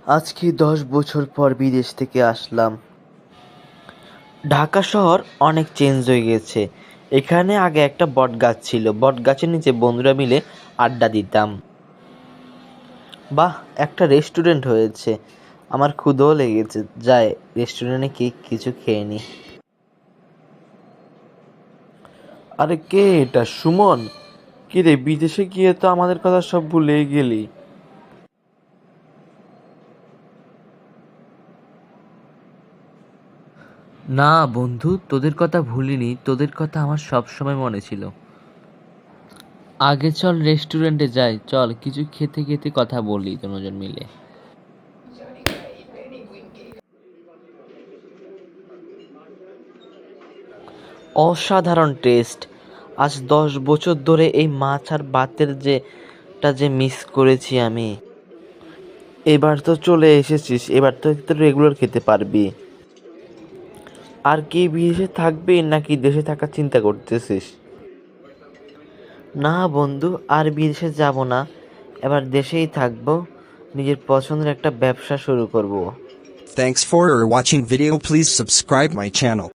আজকে 10 বছর পর বিদেশ থেকে আসলাম। ঢাকা শহর অনেক চেঞ্জ হয়ে গেছে। এখানে আগে একটা বটগাছ ছিল, বটগাছের নিচে বন্ধুরা মিলে আড্ডা দিতাম। বাহ, একটা রেস্টুরেন্ট হয়েছে। আমার ক্ষুধাও লেগেছে, যাই রেস্টুরেন্টে কিছু খেয়ে নি। আরে কে এটা? সুমন? কি রে, বিদেশে গিয়ে তো আমাদের কথা সব ভুলেই গেলি। না বন্ধু, তোদের কথা ভুলিনি, তোদের কথা আমার সব সময় মনে ছিল। আগে চল রেস্টুরেন্টে যাই, চল কিছু খেতে খেতে কথা বলি দুজন মিলে। অসাধারণ টেস্ট। আজ 10 বছর ধরে এই মাছ আর ভাতের যে মিস করেছি আমি। এবার তো চলে এসেছিস, এবার তো রেগুলার খেতে পারবি। আর কি বিদেশে থাকবি নাকি দেশে থাকার চিন্তা করতেছিস? না বন্ধু, আর বিদেশে যাব না, এবার দেশেই থাকবো। নিজের পছন্দের একটা ব্যবসা শুরু করব। Thanks for watching video. Please subscribe my channel.